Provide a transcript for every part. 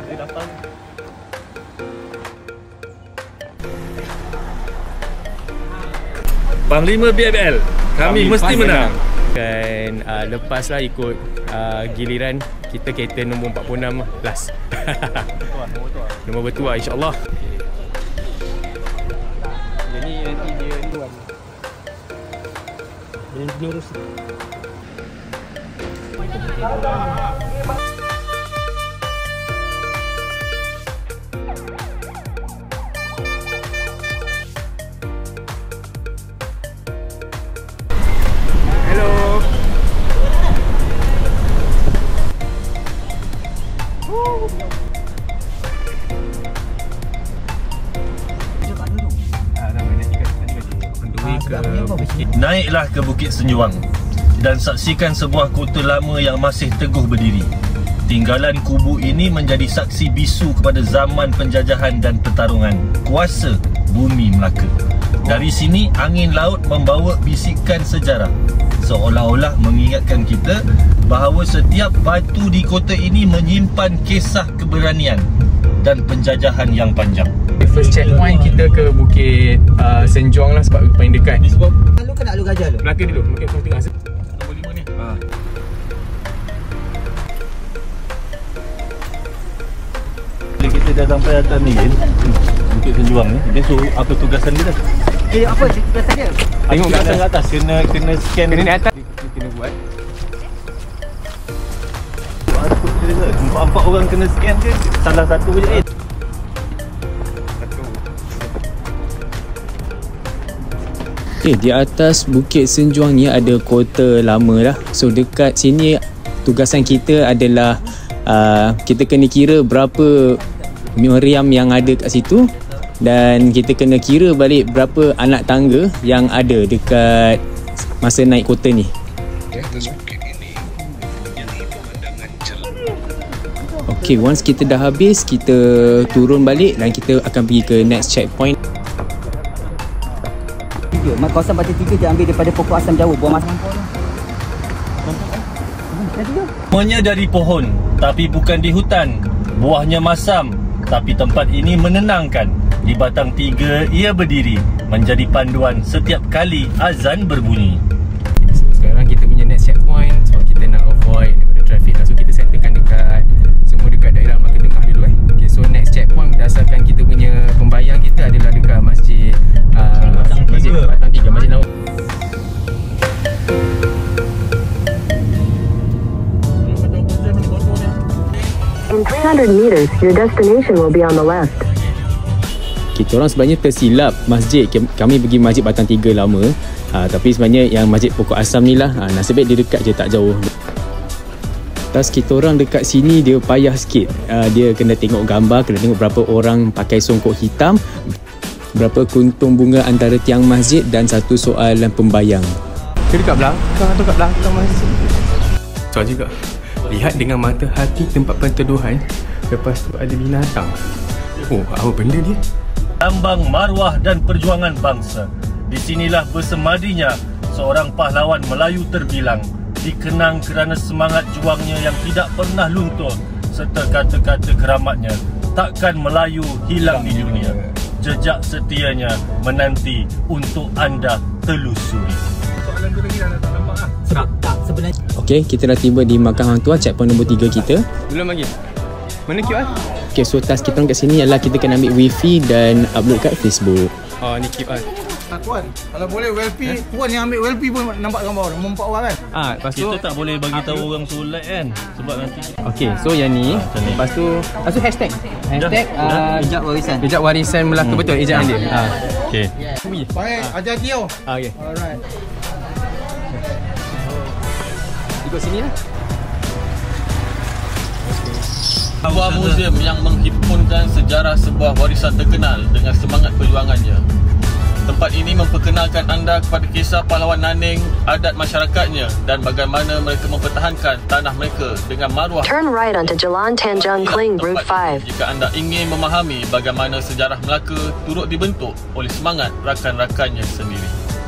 Dia datang. Panglima BFL, kami mesti menang. Dan lepaslah ikut giliran kita kereta nombor 46 last. Nombor bertuah insya-Allah. Jadi nanti dia tuan. Dia lurus. Naiklah ke Bukit Senjuang dan saksikan sebuah kota lama yang masih teguh berdiri. Tinggalan kubu ini menjadi saksi bisu kepada zaman penjajahan dan pertarungan kuasa bumi Melaka. Dari sini angin laut membawa bisikan sejarah, seolah-olah mengingatkan kita bahawa setiap batu di kota ini menyimpan kisah keberanian dan penjajahan yang panjang. First checkpoint kita ke Bukit Senjuang lah sebab paling dekat. Sebab lu kena lu gajah lu. Melaka dulu, mungkin kau tengah. Nombor 5 ni. Bila kita dah sampai atas ni kan, Bukit Senjuang ni, dia suruh apa tugasan dia dah? Apa tugasan dia? Tengok kat atas, kena scan. Kena ni atas. Kita kena buat. Empat orang kena scan ke? Salah satu je. Di atas Bukit Senjuang ni ada kota lama lah. So dekat sini tugasan kita adalah kita kena kira berapa meriam yang ada kat situ, dan kita kena kira balik berapa anak tangga yang ada dekat masa naik kota ni. Okay, once kita dah habis, kita turun balik dan kita akan pergi ke next checkpoint. Kawasan Batu Tiga dia ambil daripada pokok asam Jawa, buah masam kau tu. Semuanya dari pohon, tapi bukan di hutan. Buahnya masam, tapi tempat ini menenangkan. Di batang tiga ia berdiri, menjadi panduan setiap kali azan berbunyi. So, sekarang kita punya next checkpoint sebab kita nak avoid daripada traffic lah. So kita settlekan dekat semua dekat daerah Melaka Tengah dulu Okay, so next checkpoint berdasarkan kita punya pembayang kita adalah dekat Masjid Batang Tiga, Masjid Nawab. In 300 meters, your destination will be on the left. Kita orang sebenarnya tersilap masjid. Kami pergi Masjid Batang Tiga lama, tapi sebenarnya yang Masjid Pokok Asam ni lah. Nasib baik dia dekat je, tak jauh. Tas kita orang dekat sini dia payah sikit. Dia kena tengok gambar, kena tengok berapa orang pakai songkok hitam, berapa kuntung bunga antara tiang masjid, dan satu soalan pembayang. Dia dekat belakang atau kat belakang masjid? Soal juga. Lihat dengan mata hati tempat penteduhan, lepas tu ada binatang. Oh, apa benda dia? Lambang maruah dan perjuangan bangsa. Di sinilah bersemadinya seorang pahlawan Melayu terbilang, dikenang kerana semangat juangnya yang tidak pernah luntur, serta kata-kata keramatnya, takkan Melayu hilang di dunia. Jejak setianya menanti untuk anda telusuri. Soalan tu lagi dah nampak lah. Tak, sebenarnya. Okey, kita dah tiba di Makam Hang Tuah, checkpoint nombor 3 kita. Belum lagi. Mana QR? Okey, so task kita kat sini ialah kita kena ambil wifi dan upload kat Facebook. Oh, ni QR. Tuan, kalau boleh WLP, tuan yang ambil WLP pun nampak gambar orang, mempak orang kan? Lepas tu kita tak boleh bagi tahu orang suruh like kan, sebab nanti. Okey, so yang ni, lepas tu hashtag. Hashtag Jejak Warisan Melaka, betul ejaan dia. Okey. Baik, ajar Tio. Okey. Alright. Ikut sini lah. Sebuah muzium yang menghimpunkan sejarah sebuah warisan terkenal dengan semangat perjuangannya. Tempat ini memperkenalkan anda kepada kisah pahlawan Naning, adat masyarakatnya dan bagaimana mereka mempertahankan tanah mereka dengan maruah. Turn right onto Jalan Tanjung Kling Route 5. Jika anda ingin memahami bagaimana sejarah Melaka turut dibentuk oleh semangat rakan-rakannya sendiri.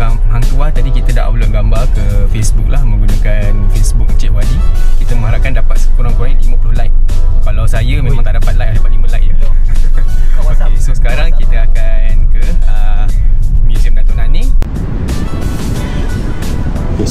Hang Tuah tadi kita dah upload gambar ke Facebook lah menggunakan Facebook Encik Wali. Kita mengharapkan dapat sekurang-kurangnya 50 like. Kalau saya memang tak dapat like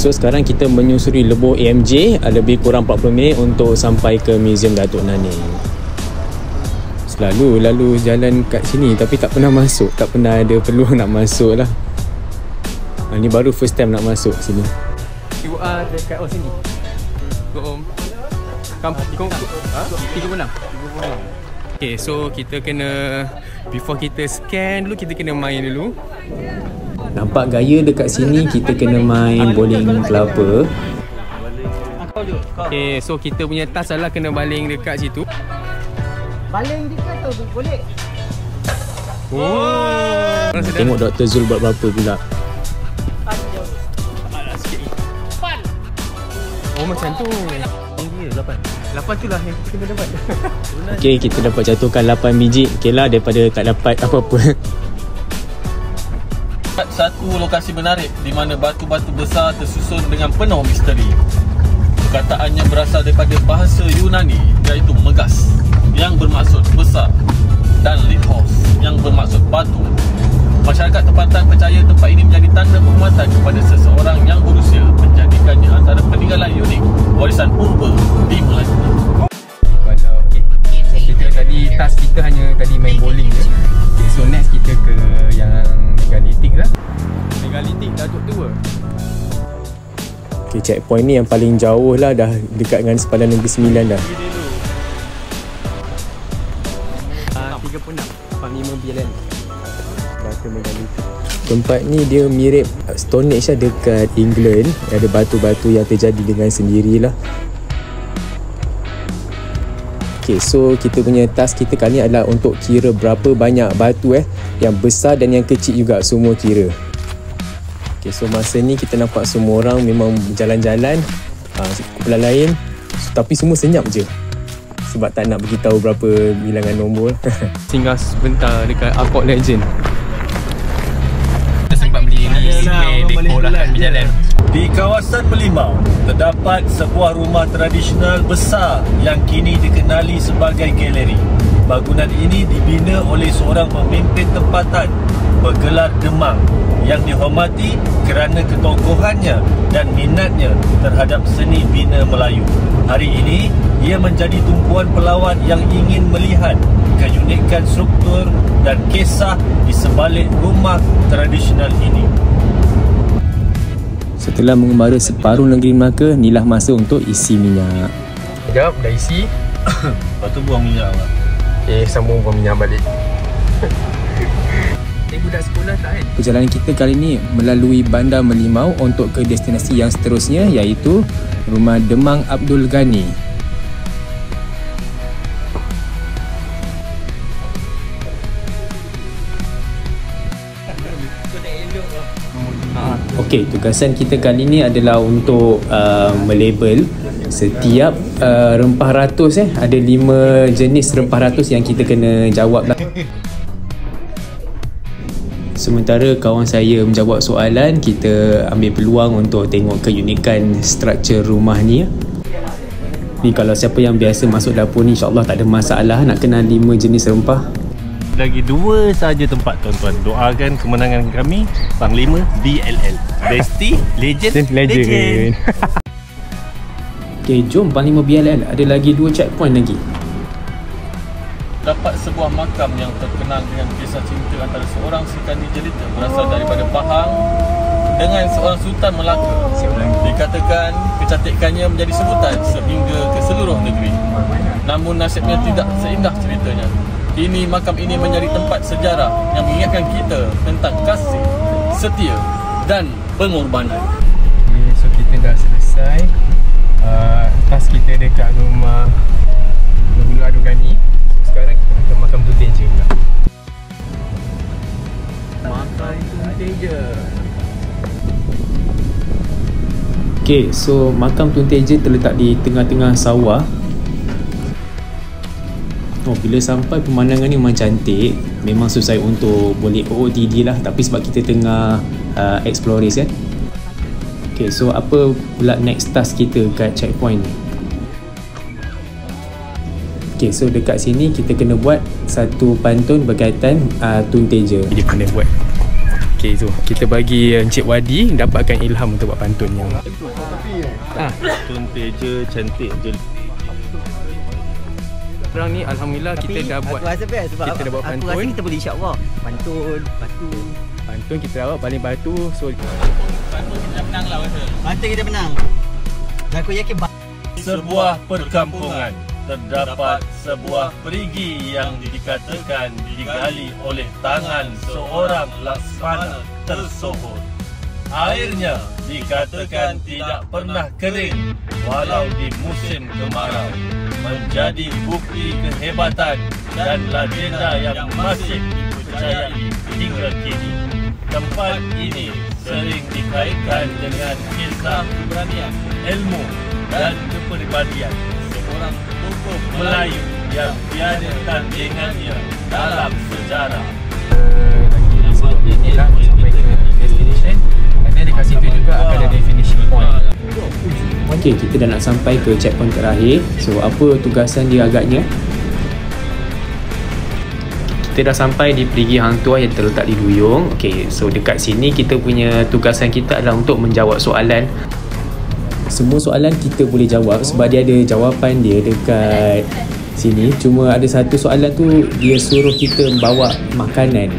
So sekarang kita menyusuri Lebuh AMJ, lebih kurang 40 minit untuk sampai ke Museum Datuk Nani. Selalu jalan kat sini tapi tak pernah masuk, tak pernah ada peluang nak masuk lah. Ni baru first time nak masuk sini. QR dekat sini. Kampung 36. Okay, so kita kena, before kita scan dulu, kita kena main dulu. Nampak gaya dekat sini, kita kena main bowling kelapa. Okay, so kita punya task adalah kena baling dekat situ. Baling dekat tu boleh. Oh. Tengok Dr. Zul buat berapa pula. Oh macam tu. Tinggi 8 tu lah yang kita kena dapat. Okay, kita dapat jatuhkan 8 biji. Okay lah, daripada tak dapat apa-apa. Satu lokasi menarik di mana batu-batu besar tersusun dengan penuh misteri. Perkataannya berasal daripada bahasa Yunani, iaitu megas yang bermaksud besar dan lithos yang bermaksud batu. Masyarakat tempatan percaya tempat ini menjadi tanda penghormatan kepada seseorang yang berusia, menjadikannya antara peninggalan unik warisan purba di Melayu. Kalau kita tadi task kita hanya tadi main bowling je. So next kita ke yang megalitik lah. Megalitik Datuk Tua. Okay, checkpoint ni yang paling jauh lah, dah dekat dengan Sepadan Negeri Sembilan dah. 36 Panglima BLN. Tempat ni dia mirip Stonehenge lah dekat England. Ada batu-batu yang terjadi dengan sendirilah. Okay, so kita punya task kita kali ni adalah untuk kira berapa banyak batu yang besar dan yang kecil juga, semua kira. Okay, so masa ni kita nampak semua orang memang berjalan-jalan, kumpulan lain, tapi semua senyap je sebab tak nak beritahu berapa bilangan nombor. Singgah sebentar dekat Arcot Legend. Kita sempat beli ni dekor lah kat jalan. Di kawasan Melimau, terdapat sebuah rumah tradisional besar yang kini dikenali sebagai galeri. Bangunan ini dibina oleh seorang pemimpin tempatan bergelar Demang yang dihormati kerana ketokohannya dan minatnya terhadap seni bina Melayu. Hari ini, ia menjadi tumpuan pelawat yang ingin melihat keunikan struktur dan kisah di sebalik rumah tradisional ini. Setelah mengembara separuh negeri Melaka, inilah masa untuk isi minyak. Sekejap, dah isi. Lepas tu buang minyak lah. Okay, sambung buang minyak balik. Budak sekolah tak kan? Perjalanan kita kali ni melalui Bandar Melimau untuk ke destinasi yang seterusnya, iaitu Rumah Demang Abdul Ghani. Okey, tugasan kita kali ni adalah untuk melabel setiap rempah ratus. Ada 5 jenis rempah ratus yang kita kena jawab lah. Sementara kawan saya menjawab soalan, kita ambil peluang untuk tengok keunikan struktur rumah ni. Ni kalau siapa yang biasa masuk dapur ni, insyaAllah tak ada masalah nak kenal 5 jenis rempah. Lagi 2 saja tempat tuan-tuan. Doakan kemenangan kami, Panglima BLL. Besti, legend. Okay, jom Panglima BLL. Ada lagi 2 checkpoint lagi. Dapat sebuah makam yang terkenal dengan kisah cinta antara seorang Sukani jelita berasal daripada Pahang dengan seorang Sultan Melaka. Dikatakan kecantikannya menjadi sebutan sehingga ke seluruh negeri. Namun nasibnya tidak seindah ceritanya. Kini makam ini menjadi tempat sejarah yang mengingatkan kita tentang kasih, setia dan pengorbanan. Okay, so kita dah selesai task kita dekat rumah Penghulu Abdul Ghani. Sekarang kita akan makam Tun Teja pula. Makam Tun Teja. Okay, so makam Tun Teja terletak di tengah-tengah sawah. Oh, bila sampai pemandangan ni memang cantik. Memang susah untuk boleh OOTD lah. Tapi sebab kita tengah explorers kan. Okay, so apa pula next task kita kat checkpoint ni? Okay, so dekat sini kita kena buat satu pantun berkaitan Tun Teja. Dia pandai buat. Okay, so kita bagi Encik Wadi dapatkan ilham untuk buat pantun yang Pantun teja cantik je. sekarang ni alhamdulillah kita dah buat. Aku rasa best sebab kita dah buat aku pantun. rasa kita boleh insya-Allah. Pantun, Pantun kita dah buat paling batu. So Pantun kita menang. Dan aku yakin Sebuah perkampungan terdapat sebuah perigi yang dikatakan digali oleh tangan seorang laksmana tersohor. Airnya dikatakan tidak pernah kering walau di musim kemarau, menjadi bukti kehebatan dan legenda yang masih dipercayai hingga kini. Tempat ini sering dikaitkan dengan kisah keberanian, ilmu dan kepribadian seorang tokoh Melayu yang tiada tandingannya dalam sejarah. destination, and then dia kasih tu juga akan ada finishing point. Okay, kita dah nak sampai ke checkpoint terakhir. So apa tugasan dia agaknya? Kita dah sampai di perigi Hang Tuah yang terletak di Duyung. Okay, so dekat sini kita punya tugasan kita adalah untuk menjawab soalan. Semua soalan kita boleh jawab sebab dia ada jawapan dia dekat sini. Cuma ada satu soalan tu dia suruh kita bawa makanan.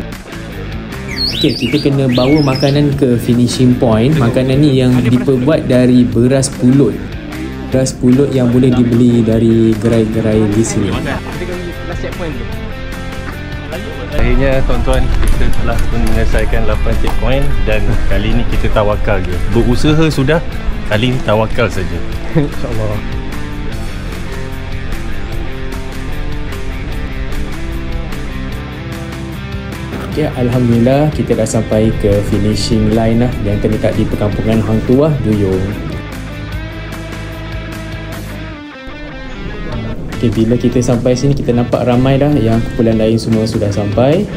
Okay, kita kena bawa makanan ke finishing point. Makanan ni yang diperbuat dari beras pulut. Beras pulut yang boleh dibeli dari gerai-gerai di sini. Akhirnya tuan-tuan, kita telah menyelesaikan 8 checkpoint dan kali ni kita tawakal je. Berusaha sudah, kali ni tawakal saja. InsyaAllah. Okay, alhamdulillah kita dah sampai ke finishing line lah yang terletak di perkampungan Hang Tuah, Duyung. Okay, bila kita sampai sini kita nampak ramai dah yang kumpulan lain semua sudah sampai.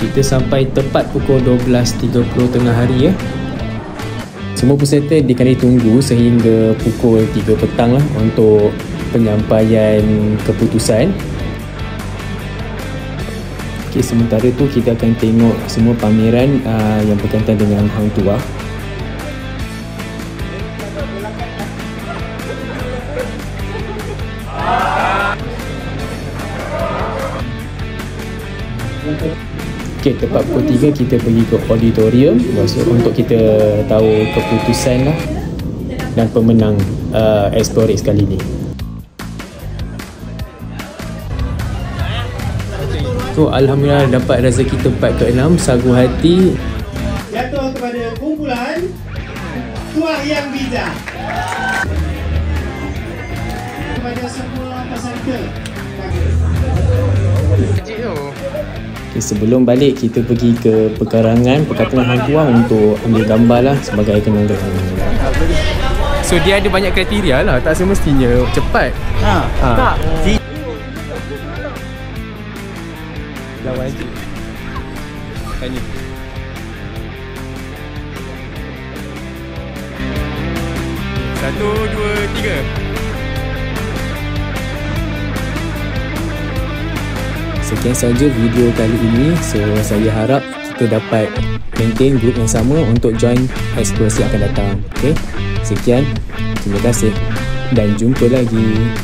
Kita sampai tepat pukul 12.30 tengah hari ya. Semua peserta dikena tunggu sehingga pukul 3 petang lah untuk penyampaian keputusan. Okay, sementara tu kita akan tengok semua pameran yang berkaitan dengan Hang Tuah. Okay, tepat pukul 3 kita pergi ke auditorium untuk kita tahu keputusan lah dan pemenang Explorix kali ni. So alhamdulillah dapat rezeki tempat ke-6 Sagu Hati jatuh kepada kumpulan Tuah Yang Bijak. Kepada semua peserta. Okay, sebelum balik kita pergi ke perkampungan Hang Tuah untuk ambil gambar lah sebagai kenangan. So dia ada banyak kriteria lah, tak semestinya cepat. tak. Lawan je. Tanya. Satu, dua, tiga. Sekian saja video kali ini. So saya harap kita dapat maintain group yang sama untuk join eksplorasi akan datang. Okay, sekian, terima kasih dan jumpa lagi.